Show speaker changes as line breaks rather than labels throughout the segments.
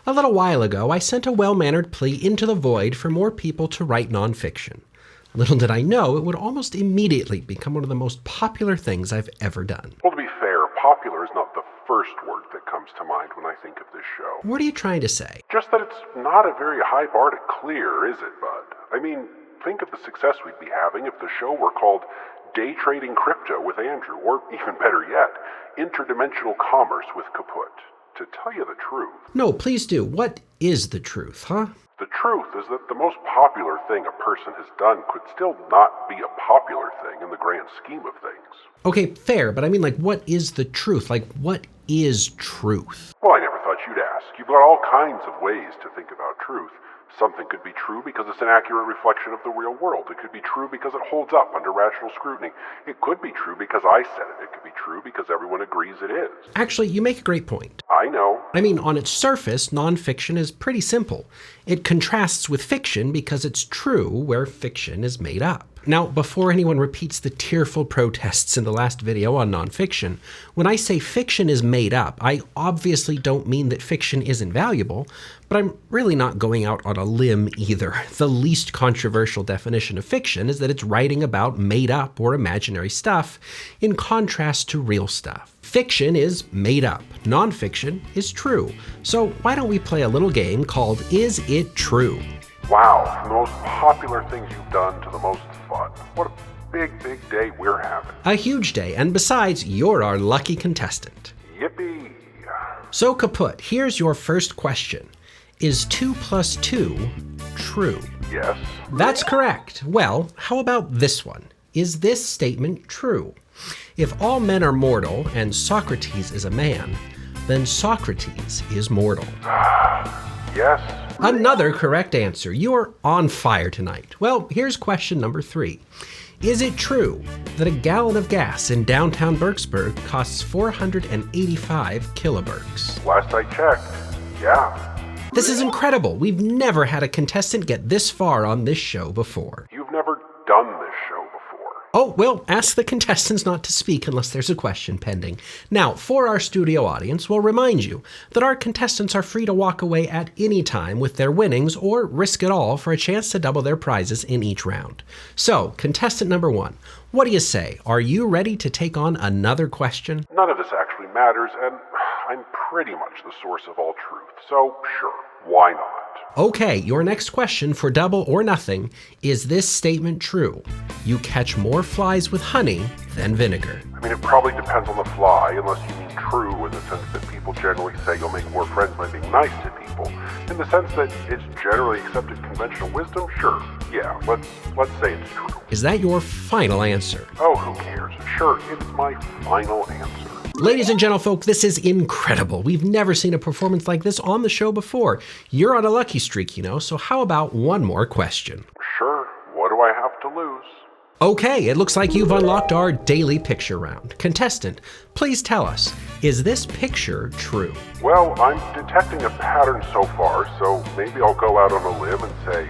A little while ago, I sent a well-mannered plea into the void for more people to write nonfiction. Little did I know it would almost immediately become one of the most popular things I've ever done.
Well, to be fair, popular is not the first word that comes to mind when I think of this show.
What are you trying to say?
Just that it's not a very high bar to clear, is it, bud? I mean, think of the success we'd be having if the show were called Day Trading Crypto with Andrew, or even better yet, Interdimensional Commerce with Kaput. To tell you the truth.
No, please do. What is the truth, huh?
The truth is that the most popular thing a person has done could still not be a popular thing in the grand scheme of things.
Okay, fair, but I mean, what is the truth? What is truth?
Well, I never thought you'd ask. You've got all kinds of ways to think about truth. Something could be true because it's an accurate reflection of the real world. It could be true because it holds up under rational scrutiny. It could be true because I said it. It could be true because everyone agrees it is.
Actually, you make a great point.
I know.
I mean, on its surface, nonfiction is pretty simple. It contrasts with fiction because it's true where fiction is made up. Now, before anyone repeats the tearful protests in the last video on nonfiction, when I say fiction is made up, I obviously don't mean that fiction isn't valuable, but I'm really not going out on a limb either. The least controversial definition of fiction is that it's writing about made up or imaginary stuff in contrast to real stuff. Fiction is made up. Nonfiction is true. So why don't we play a little game called Is It True?
Wow, from the most popular things you've done to the most fun. What a big, big day we're having.
A huge day, and besides, you're our lucky contestant.
Yippee.
So Kaput, here's your first question. Is 2 plus 2 true?
Yes.
That's correct. Well, how about this one? Is this statement true? If all men are mortal and Socrates is a man, then Socrates is mortal.
Yes.
Another correct answer. You're on fire tonight. Well, here's question number 3. Is it true that a gallon of gas in downtown Berksburg costs 485 kilobergs?
Last I checked, yeah.
This is incredible. We've never had a contestant get this far on this show before.
You've never done this show before.
Oh, well, ask the contestants not to speak unless there's a question pending. Now, for our studio audience, we'll remind you that our contestants are free to walk away at any time with their winnings or risk it all for a chance to double their prizes in each round. So, contestant number 1, what do you say? Are you ready to take on another question?
None of this actually matters, and I'm pretty much the source of all truth, so sure, why not?
Okay, your next question for double or nothing. Is this statement true? You catch more flies with honey than vinegar.
I mean, it probably depends on the fly, unless you mean true in the sense that people generally say you'll make more friends by being nice to people. In the sense that it's generally accepted conventional wisdom, sure, yeah, let's say it's true.
Is that your final answer?
Oh, who cares? Sure, it's my final answer.
Ladies and gentlefolk, this is incredible. We've never seen a performance like this on the show before. You're on a lucky streak, so how about one more question?
Sure, what do I have to lose?
Okay, it looks like you've unlocked our daily picture round. Contestant, please tell us, is this picture true?
Well, I'm detecting a pattern so far, so maybe I'll go out on a limb and say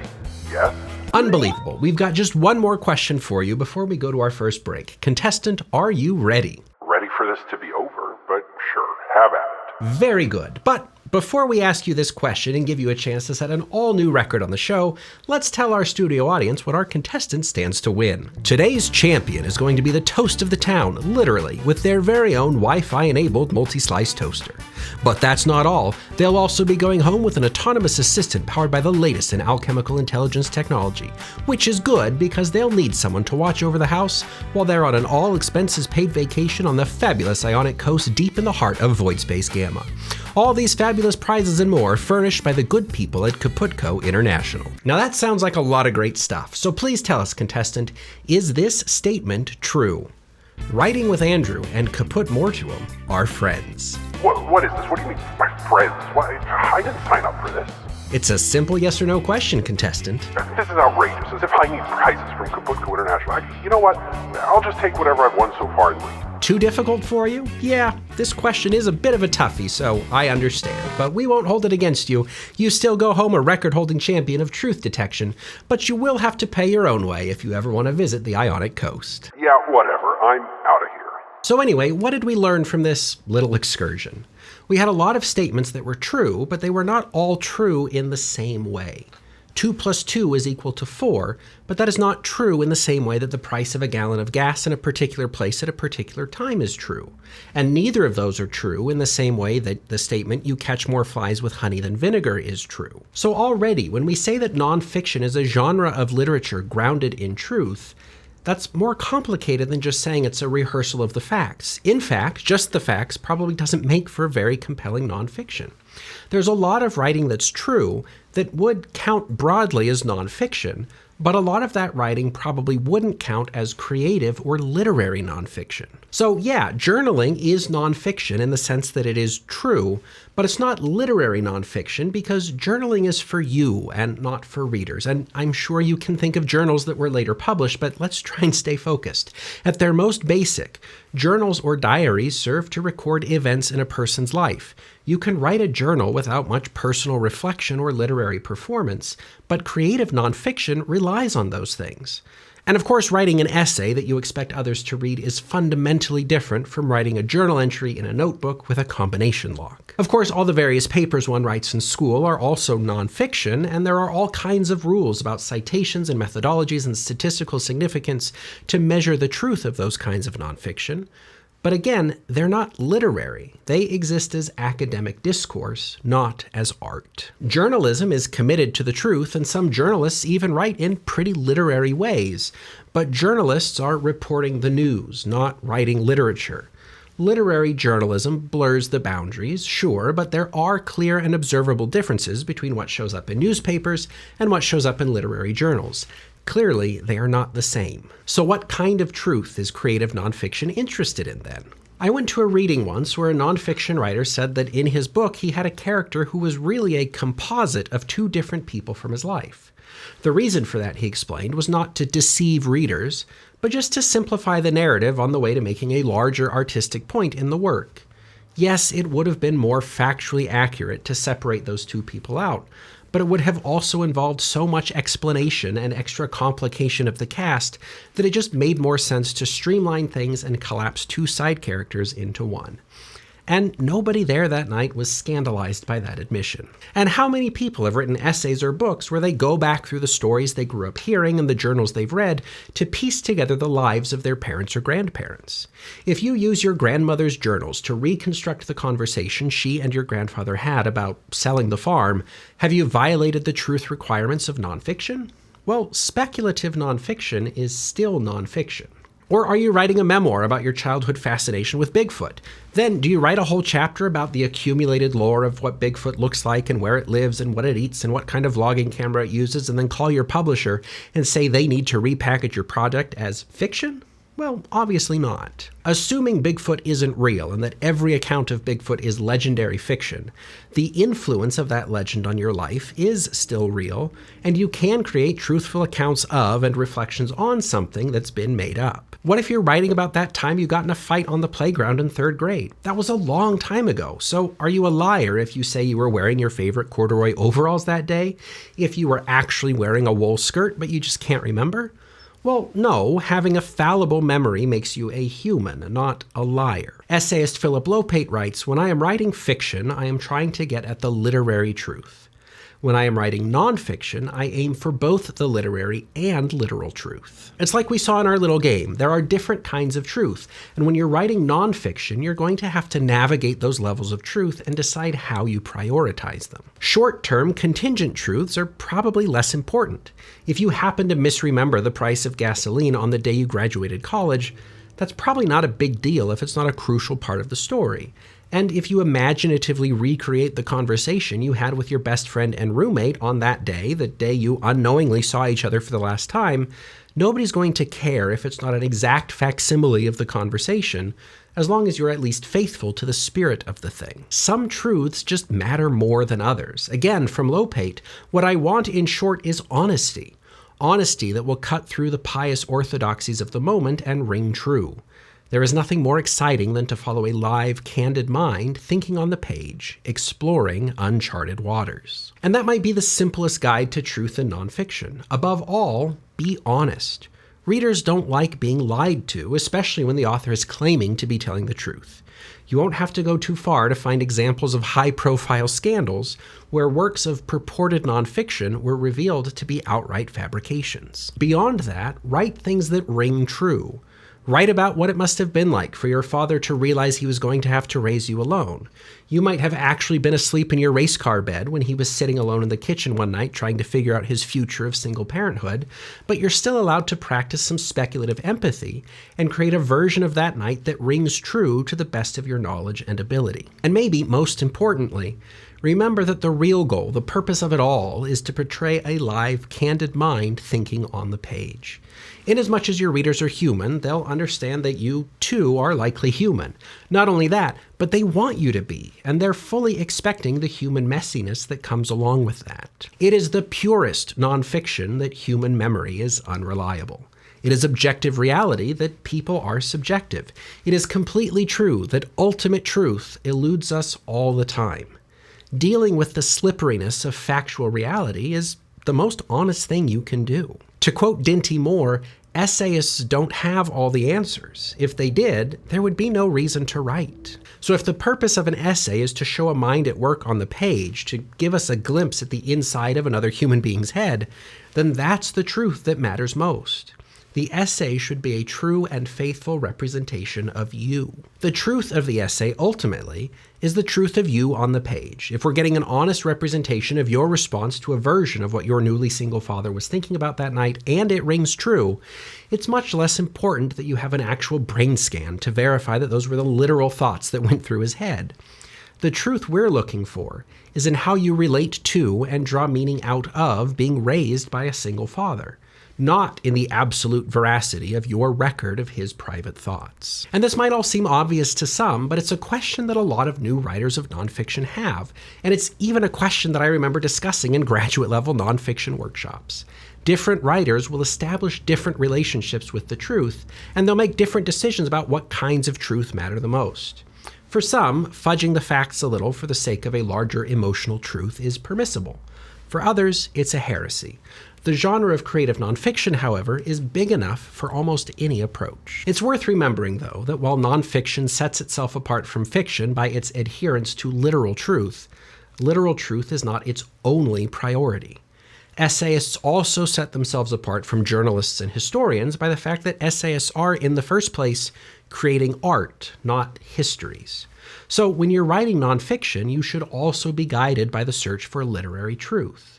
yes.
Unbelievable. We've got just one more question for you before we go to our first break. Contestant, are you ready?
Ready for this to be over, but sure, have at it.
Very good. But before we ask you this question and give you a chance to set an all-new record on the show, let's tell our studio audience what our contestant stands to win. Today's champion is going to be the toast of the town, literally, with their very own Wi-Fi-enabled multi-slice toaster. But that's not all. They'll also be going home with an autonomous assistant powered by the latest in alchemical intelligence technology, which is good because they'll need someone to watch over the house while they're on an all-expenses-paid vacation on the fabulous Ionic Coast deep in the heart of Void Space Gamma. All these fabulous prizes and more furnished by the good people at Kaputco International. Now that sounds like a lot of great stuff, so please tell us, contestant, is this statement true? Writing with Andrew and Kaput Mortuum are friends.
What is this? What do you mean, my friends? Why? I didn't sign up for this.
It's a simple yes or no question, contestant.
This is outrageous, as if I need prizes from Kaputco International. You know what? I'll just take whatever I've won so far and leave.
Too difficult for you? Yeah, this question is a bit of a toughie, so I understand. But we won't hold it against you. You still go home a record-holding champion of truth detection, but you will have to pay your own way if you ever want to visit the Ionic Coast.
Yeah, whatever. I'm out of here.
So anyway, what did we learn from this little excursion? We had a lot of statements that were true, but they were not all true in the same way. 2 plus 2 is equal to 4, but that is not true in the same way that the price of a gallon of gas in a particular place at a particular time is true. And neither of those are true in the same way that the statement "you catch more flies with honey than vinegar" is true. So already, when we say that nonfiction is a genre of literature grounded in truth, that's more complicated than just saying it's a rehearsal of the facts. In fact, just the facts probably doesn't make for very compelling nonfiction. There's a lot of writing that's true that would count broadly as nonfiction, but a lot of that writing probably wouldn't count as creative or literary nonfiction. So yeah, journaling is nonfiction in the sense that it is true, but it's not literary nonfiction because journaling is for you and not for readers. And I'm sure you can think of journals that were later published, but let's try and stay focused. At their most basic, journals or diaries serve to record events in a person's life. You can write a journal without much personal reflection or literary performance, but creative nonfiction relies on those things. And of course, writing an essay that you expect others to read is fundamentally different from writing a journal entry in a notebook with a combination lock. Of course, all the various papers one writes in school are also nonfiction, and there are all kinds of rules about citations and methodologies and statistical significance to measure the truth of those kinds of nonfiction. But again, they're not literary. They exist as academic discourse, not as art. Journalism is committed to the truth, and some journalists even write in pretty literary ways. But journalists are reporting the news, not writing literature. Literary journalism blurs the boundaries, sure, but there are clear and observable differences between what shows up in newspapers and what shows up in literary journals. Clearly, they are not the same. So what kind of truth is creative nonfiction interested in then? I went to a reading once where a nonfiction writer said that in his book he had a character who was really a composite of two different people from his life. The reason for that, he explained, was not to deceive readers, but just to simplify the narrative on the way to making a larger artistic point in the work. Yes, it would have been more factually accurate to separate those two people out, but it would have also involved so much explanation and extra complication of the cast that it just made more sense to streamline things and collapse two side characters into one. And nobody there that night was scandalized by that admission. And how many people have written essays or books where they go back through the stories they grew up hearing and the journals they've read to piece together the lives of their parents or grandparents? If you use your grandmother's journals to reconstruct the conversation she and your grandfather had about selling the farm, have you violated the truth requirements of nonfiction? Well, speculative nonfiction is still nonfiction. Or are you writing a memoir about your childhood fascination with Bigfoot? Then do you write a whole chapter about the accumulated lore of what Bigfoot looks like and where it lives and what it eats and what kind of vlogging camera it uses and then call your publisher and say they need to repackage your project as fiction? Well, obviously not. Assuming Bigfoot isn't real and that every account of Bigfoot is legendary fiction, the influence of that legend on your life is still real, and you can create truthful accounts of and reflections on something that's been made up. What if you're writing about that time you got in a fight on the playground in 3rd grade? That was a long time ago, so are you a liar if you say you were wearing your favorite corduroy overalls that day? If you were actually wearing a wool skirt but you just can't remember? Well, no, having a fallible memory makes you a human, not a liar. Essayist Philip Lopate writes, "When I am writing fiction, I am trying to get at the literary truth. When I am writing nonfiction, I aim for both the literary and literal truth." It's like we saw in our little game. There are different kinds of truth, and when you're writing nonfiction, you're going to have to navigate those levels of truth and decide how you prioritize them. Short-term contingent truths are probably less important. If you happen to misremember the price of gasoline on the day you graduated college, that's probably not a big deal if it's not a crucial part of the story. And if you imaginatively recreate the conversation you had with your best friend and roommate on that day, the day you unknowingly saw each other for the last time, nobody's going to care if it's not an exact facsimile of the conversation, as long as you're at least faithful to the spirit of the thing. Some truths just matter more than others. Again, from Lopate, what I want in short is honesty. Honesty that will cut through the pious orthodoxies of the moment and ring true. There is nothing more exciting than to follow a live, candid mind thinking on the page, exploring uncharted waters. And that might be the simplest guide to truth in nonfiction. Above all, be honest. Readers don't like being lied to, especially when the author is claiming to be telling the truth. You won't have to go too far to find examples of high-profile scandals where works of purported nonfiction were revealed to be outright fabrications. Beyond that, write things that ring true. Write about what it must have been like for your father to realize he was going to have to raise you alone. You might have actually been asleep in your race car bed when he was sitting alone in the kitchen one night trying to figure out his future of single parenthood, but you're still allowed to practice some speculative empathy and create a version of that night that rings true to the best of your knowledge and ability. And maybe, most importantly, remember that the real goal, the purpose of it all, is to portray a live, candid mind thinking on the page. Inasmuch as your readers are human, they'll understand that you, too, are likely human. Not only that, but they want you to be, and they're fully expecting the human messiness that comes along with that. It is the purest nonfiction that human memory is unreliable. It is objective reality that people are subjective. It is completely true that ultimate truth eludes us all the time. Dealing with the slipperiness of factual reality is the most honest thing you can do. To quote Dinty Moore, essayists don't have all the answers. If they did, there would be no reason to write. So if the purpose of an essay is to show a mind at work on the page, to give us a glimpse at the inside of another human being's head, then that's the truth that matters most. The essay should be a true and faithful representation of you. The truth of the essay, ultimately, is the truth of you on the page. If we're getting an honest representation of your response to a version of what your newly single father was thinking about that night, and it rings true, it's much less important that you have an actual brain scan to verify that those were the literal thoughts that went through his head. The truth we're looking for is in how you relate to and draw meaning out of being raised by a single father, not in the absolute veracity of your record of his private thoughts. And this might all seem obvious to some, but it's a question that a lot of new writers of nonfiction have, and it's even a question that I remember discussing in graduate-level nonfiction workshops. Different writers will establish different relationships with the truth, and they'll make different decisions about what kinds of truth matter the most. For some, fudging the facts a little for the sake of a larger emotional truth is permissible. For others, it's a heresy. The genre of creative nonfiction, however, is big enough for almost any approach. It's worth remembering, though, that while nonfiction sets itself apart from fiction by its adherence to literal truth is not its only priority. Essayists also set themselves apart from journalists and historians by the fact that essayists are, in the first place, creating art, not histories. So when you're writing nonfiction, you should also be guided by the search for literary truth.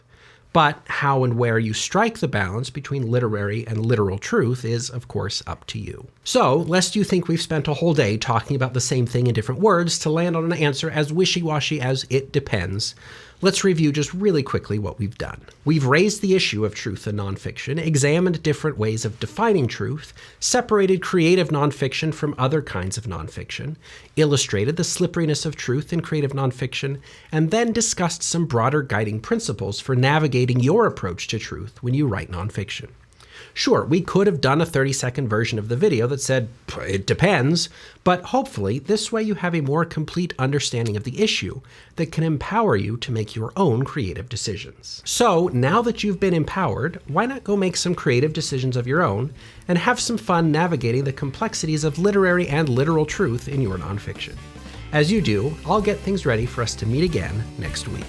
But how and where you strike the balance between literary and literal truth is, of course, up to you. So, lest you think we've spent a whole day talking about the same thing in different words to land on an answer as wishy-washy as it depends, let's review just really quickly what we've done. We've raised the issue of truth in nonfiction, examined different ways of defining truth, separated creative nonfiction from other kinds of nonfiction, illustrated the slipperiness of truth in creative nonfiction, and then discussed some broader guiding principles for navigating your approach to truth when you write nonfiction. Sure, we could have done a 30-second version of the video that said, it depends, but hopefully this way you have a more complete understanding of the issue that can empower you to make your own creative decisions. So now that you've been empowered, why not go make some creative decisions of your own and have some fun navigating the complexities of literary and literal truth in your nonfiction. As you do, I'll get things ready for us to meet again next week.